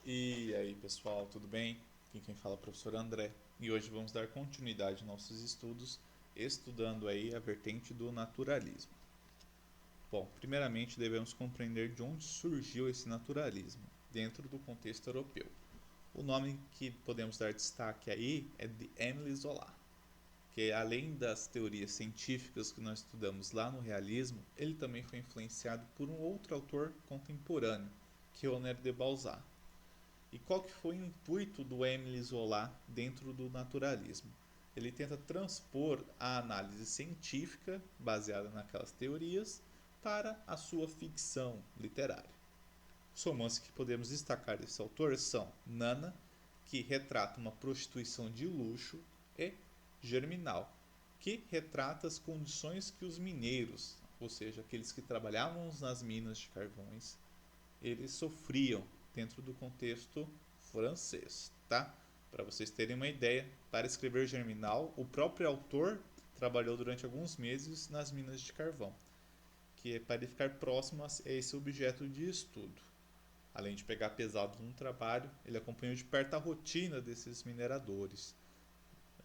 E aí, pessoal, tudo bem? Aqui quem fala é o professor André. E hoje vamos dar continuidade aos nossos estudos, estudando aí a vertente do naturalismo. Bom, primeiramente devemos compreender de onde surgiu esse naturalismo dentro do contexto europeu. O nome que podemos dar destaque aí é de Émile Zola, que além das teorias científicas que nós estudamos lá no realismo, ele também foi influenciado por um outro autor contemporâneo, que é Honoré de Balzac. E qual que foi o intuito do Émile Zola dentro do naturalismo? Ele tenta transpor a análise científica baseada naquelas teorias para a sua ficção literária. Os romances que podemos destacar desse autor são Nana, que retrata uma prostituição de luxo, e Germinal, que retrata as condições que os mineiros, ou seja, aqueles que trabalhavam nas minas de carvões, eles sofriam dentro do contexto francês, tá? Para vocês terem uma ideia, para escrever Germinal, o próprio autor trabalhou durante alguns meses nas minas de carvão, que é para ele ficar próximo a esse objeto de estudo. Além de pegar pesado no trabalho, ele acompanhou de perto a rotina desses mineradores,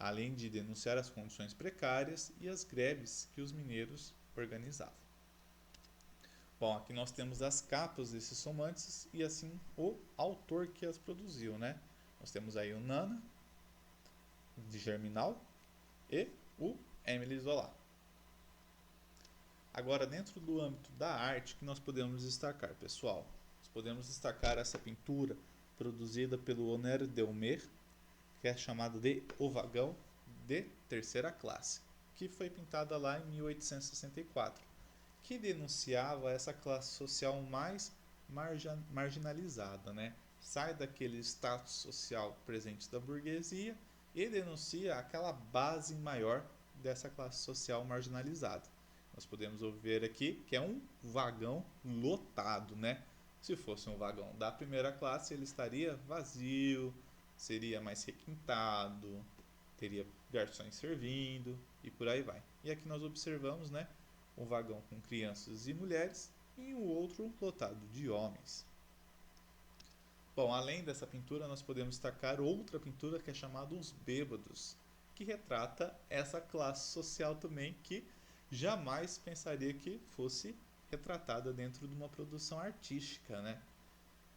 além de denunciar as condições precárias e as greves que os mineiros organizavam. Bom, aqui nós temos as capas desses romances e assim o autor que as produziu, né? Nós temos aí o Nana, de Germinal, e o Émile Zola. Agora, dentro do âmbito da arte, que nós podemos destacar, pessoal? Nós podemos destacar essa pintura produzida pelo Honoré Delmer, que é chamada de O Vagão de Terceira Classe, que foi pintada lá em 1864, que denunciava essa classe social mais marginalizada, né? Sai daquele status social presente da burguesia e denuncia aquela base maior dessa classe social marginalizada. Nós podemos ver aqui que é um vagão lotado, né? Se fosse um vagão da primeira classe, ele estaria vazio, seria mais requintado, teria garçons servindo e por aí vai. E aqui nós observamos, né, um vagão com crianças e mulheres e o outro lotado de homens. Bom, além dessa pintura, nós podemos destacar outra pintura que é chamada Os Bêbados, que retrata essa classe social também que jamais pensaria que fosse retratada dentro de uma produção artística, né?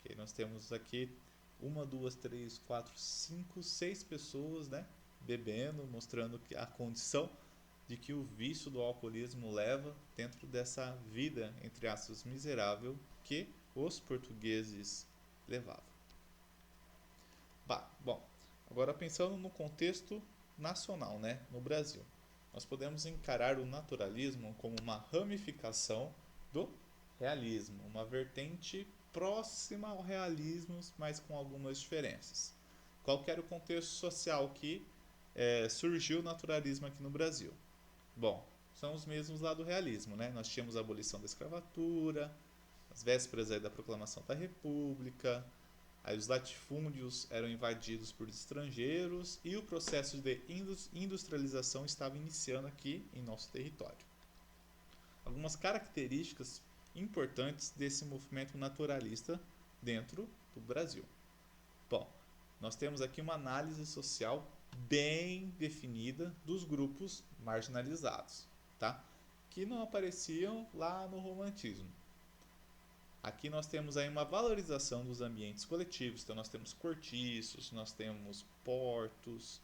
Que nós temos aqui uma, duas, três, quatro, cinco, seis pessoas, né, bebendo, mostrando que a condição de que o vício do alcoolismo leva dentro dessa vida, entre aspas, miserável que os portugueses levavam. Bom, agora pensando no contexto nacional, né, no Brasil, nós podemos encarar o naturalismo como uma ramificação do realismo, uma vertente próxima ao realismo, mas com algumas diferenças. Qual que era o contexto social que surgiu o naturalismo aqui no Brasil? Bom, são os mesmos lá do realismo, né? Nós tínhamos a abolição da escravatura, as vésperas aí da proclamação da República, aí os latifúndios eram invadidos por estrangeiros e o processo de industrialização estava iniciando aqui em nosso território. Algumas características importantes desse movimento naturalista dentro do Brasil. Bom, nós temos aqui uma análise social bem definida dos grupos marginalizados, tá? Que não apareciam lá no romantismo. Aqui nós temos aí uma valorização dos ambientes coletivos, então nós temos cortiços, nós temos portos,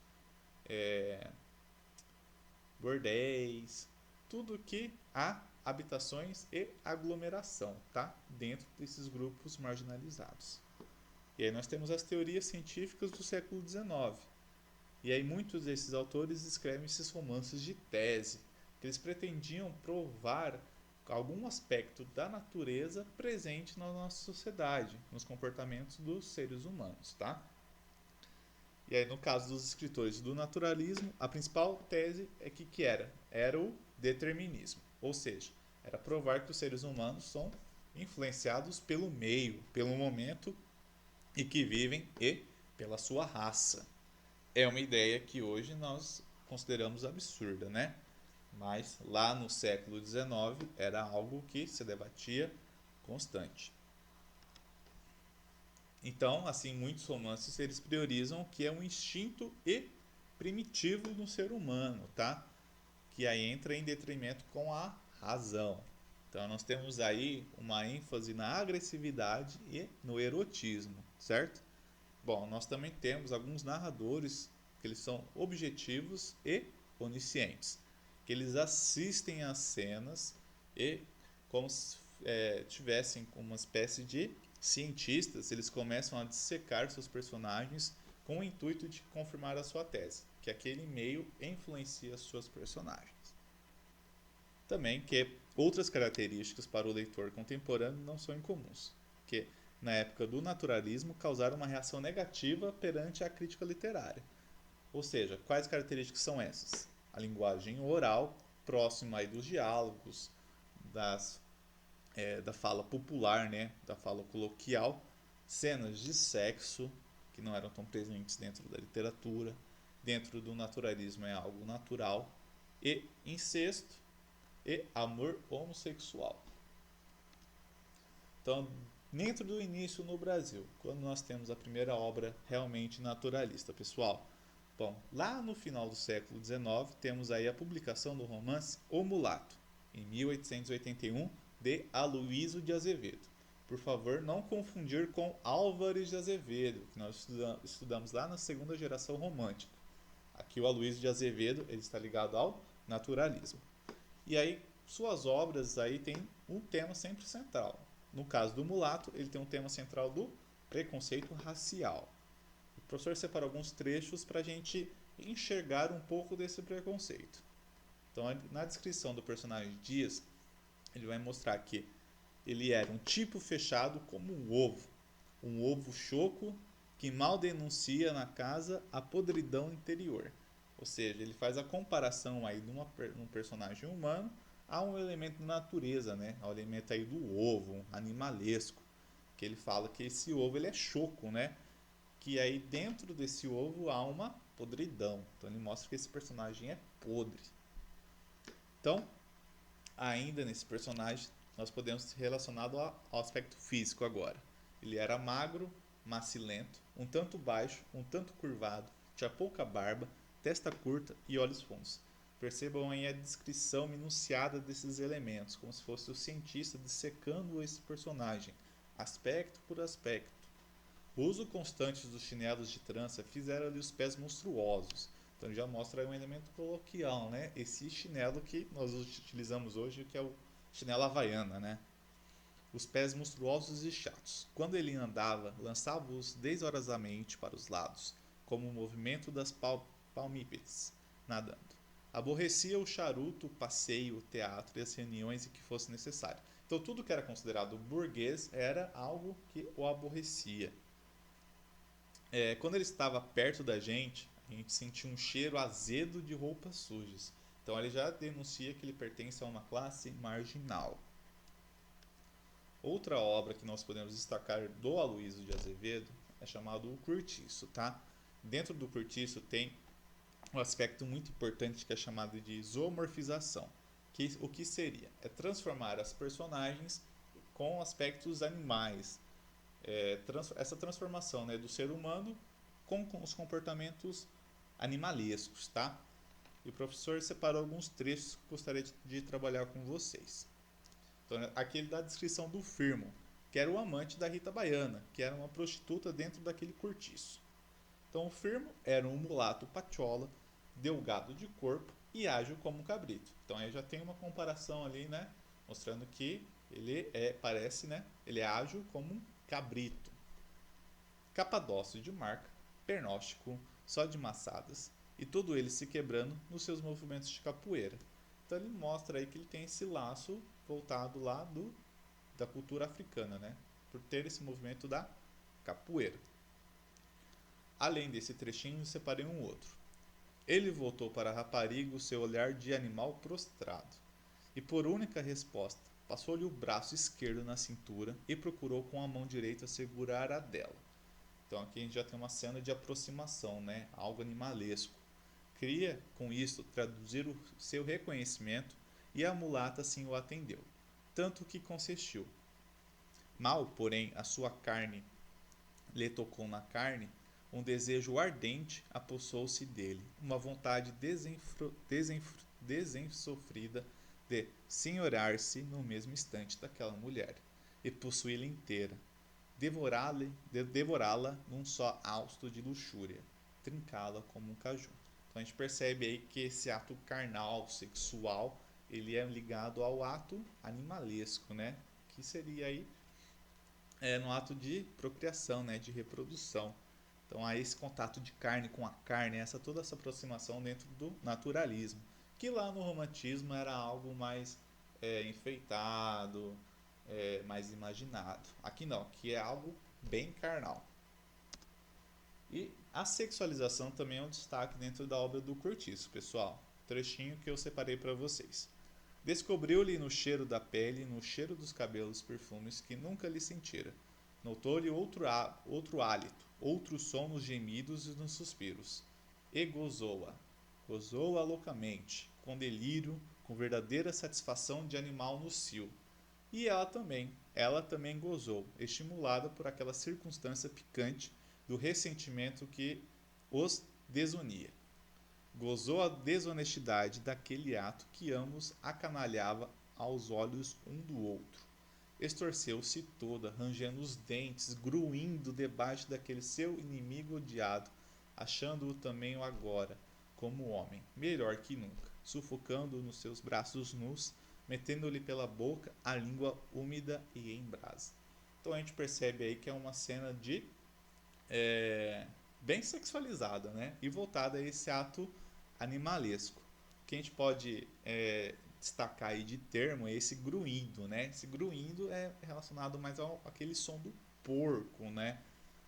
bordéis, tudo que há habitações e aglomeração, tá? Dentro desses grupos marginalizados. E aí nós temos as teorias científicas do século XIX. E aí muitos desses autores escrevem esses romances de tese, que eles pretendiam provar algum aspecto da natureza presente na nossa sociedade, nos comportamentos dos seres humanos, tá? E aí no caso dos escritores do naturalismo, a principal tese é que era? Era o determinismo, ou seja, era provar que os seres humanos são influenciados pelo meio, pelo momento e que vivem e pela sua raça. É uma ideia que hoje nós consideramos absurda, né? Mas lá no século XIX era algo que se debatia constante. Então, assim, muitos romances eles priorizam o que é um instinto e primitivo no ser humano, tá? Que aí entra em detrimento com a razão. Então nós temos aí uma ênfase na agressividade e no erotismo, certo? Bom, nós também temos alguns narradores que eles são objetivos e oniscientes, que eles assistem às cenas e como se tivessem uma espécie de cientistas, eles começam a dissecar seus personagens com o intuito de confirmar a sua tese, que aquele meio influencia suas personagens. Também que outras características para o leitor contemporâneo não são incomuns, que na época do naturalismo causaram uma reação negativa perante a crítica literária. Ou seja, quais características são essas? A linguagem oral, próxima aí dos diálogos, da fala popular, né, da fala coloquial, cenas de sexo, que não eram tão presentes dentro da literatura, dentro do naturalismo é algo natural, e incesto e amor homossexual. Então, dentro do início no Brasil, quando nós temos a primeira obra realmente naturalista, pessoal? Bom, lá no final do século XIX, temos aí a publicação do romance O Mulato, em 1881, de Aloysio de Azevedo. Por favor, não confundir com Álvares de Azevedo, que nós estudamos lá na segunda geração romântica. Aqui o Aloysio de Azevedo ele está ligado ao naturalismo. E aí, suas obras aí têm um tema sempre central. No caso do Mulato, ele tem um tema central do preconceito racial. O professor separou alguns trechos para a gente enxergar um pouco desse preconceito. Então, na descrição do personagem Dias, ele vai mostrar que ele era um tipo fechado como um ovo choco que mal denuncia na casa a podridão interior. Ou seja, ele faz a comparação aí de um personagem humano a um elemento da natureza, né? Ao elemento aí do ovo, animalesco, que ele fala que esse ovo ele é choco, né? Que aí dentro desse ovo há uma podridão. Então ele mostra que esse personagem é podre. Então, ainda nesse personagem, nós podemos relacionado ao aspecto físico agora. Ele era magro, macilento, um tanto baixo, um tanto curvado, tinha pouca barba, testa curta e olhos fundos. Percebam aí a descrição minuciada desses elementos, como se fosse o cientista dissecando esse personagem, aspecto por aspecto. O uso constante dos chinelos de trança fizeram-lhe os pés monstruosos. Então já mostra um elemento coloquial, né? Esse chinelo que nós utilizamos hoje, que é o chinelo havaiana, né? Os pés monstruosos e chatos. Quando ele andava, lançava-os desorosamente para os lados, como o movimento das palmípedes, nadando. Aborrecia o charuto, o passeio, o teatro e as reuniões em que fosse necessário. Então tudo que era considerado burguês era algo que o aborrecia. Quando ele estava perto da gente, a gente sentia um cheiro azedo de roupas sujas. Então ele já denuncia que ele pertence a uma classe marginal. Outra obra que nós podemos destacar do Aloysio de Azevedo é chamado O Cortiço, tá? Dentro do Cortiço tem um aspecto muito importante que é chamado de zoomorfização. O que seria? É transformar as personagens com aspectos animais. Essa transformação, né, do ser humano com os comportamentos animalescos, tá? E o professor separou alguns trechos que gostaria de trabalhar com vocês. Então, aqui ele dá a descrição do Firmo, que era o amante da Rita Baiana, que era uma prostituta dentro daquele cortiço. Então, o Firmo era um mulato patchola, delgado de corpo e ágil como um cabrito. Então, aí já tem uma comparação ali, né? Mostrando que parece, né? Ele é ágil como um cabrito. Capadócio de marca, pernóstico, só de maçadas, e todo ele se quebrando nos seus movimentos de capoeira. Então ele mostra aí que ele tem esse laço voltado lá da cultura africana, né? Por ter esse movimento da capoeira. Além desse trechinho, eu separei um outro. Ele voltou para a rapariga o seu olhar de animal prostrado, e por única resposta, passou-lhe o braço esquerdo na cintura e procurou com a mão direita segurar a dela. Então aqui a gente já tem uma cena de aproximação, né? Algo animalesco. Queria, com isso, traduzir o seu reconhecimento e a mulata assim o atendeu, tanto que consentiu. Mal, porém, a sua carne lhe tocou na carne, um desejo ardente apossou-se dele, uma vontade desensofrida de senhorar-se no mesmo instante daquela mulher e possuí-la inteira, devorá-la num só hausto de luxúria, trincá-la como um caju. Então a gente percebe aí que esse ato carnal, sexual, ele é ligado ao ato animalesco, né? Que seria aí no ato de procriação, né? De reprodução. Então há esse contato de carne com a carne, toda essa aproximação dentro do naturalismo, que lá no romantismo era algo mais enfeitado, mais imaginado. Aqui não, aqui é algo bem carnal. E a sexualização também é um destaque dentro da obra do Cortiço, pessoal. Trechinho que eu separei para vocês. Descobriu-lhe no cheiro da pele, no cheiro dos cabelos perfumes que nunca lhe sentira. Notou-lhe outro hálito, outro som nos gemidos e nos suspiros. E gozou-a. Gozou-a loucamente, com delírio, com verdadeira satisfação de animal no cio. E ela também gozou, estimulada por aquela circunstância picante do ressentimento que os desunia. Gozou a desonestidade daquele ato que ambos acanalhava aos olhos um do outro. Estorceu-se toda, rangendo os dentes, gruindo debaixo daquele seu inimigo odiado, achando-o também agora, como homem, melhor que nunca, sufocando-o nos seus braços nus, metendo-lhe pela boca a língua úmida e em brasa. Então a gente percebe aí que é uma cena de bem sexualizada, né? E voltada a esse ato animalesco. O que a gente pode destacar aí de termo é esse gruindo, né? Esse gruindo é relacionado mais àquele som do porco, né?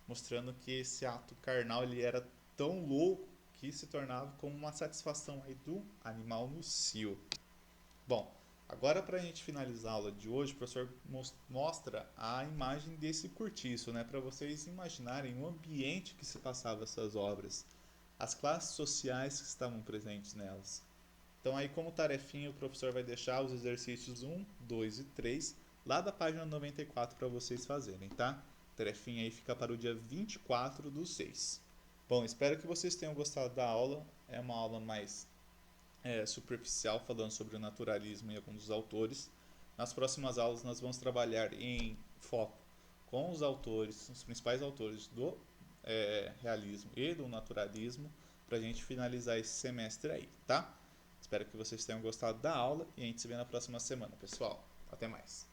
Mostrando que esse ato carnal ele era tão louco que se tornava como uma satisfação aí do animal no cio. Bom, agora para a gente finalizar a aula de hoje, o professor mostra a imagem desse cortiço, né? Para vocês imaginarem o ambiente que se passava essas obras, as classes sociais que estavam presentes nelas. Então aí como tarefinha o professor vai deixar os exercícios 1, 2 e 3 lá da página 94 para vocês fazerem, tá? A tarefinha aí fica para o dia 24/6. Bom, espero que vocês tenham gostado da aula. É uma aula mais superficial, falando sobre o naturalismo e alguns dos autores. Nas próximas aulas nós vamos trabalhar em foco com os autores, os principais autores do realismo e do naturalismo, para a gente finalizar esse semestre aí, tá? Espero que vocês tenham gostado da aula e a gente se vê na próxima semana, pessoal. Até mais!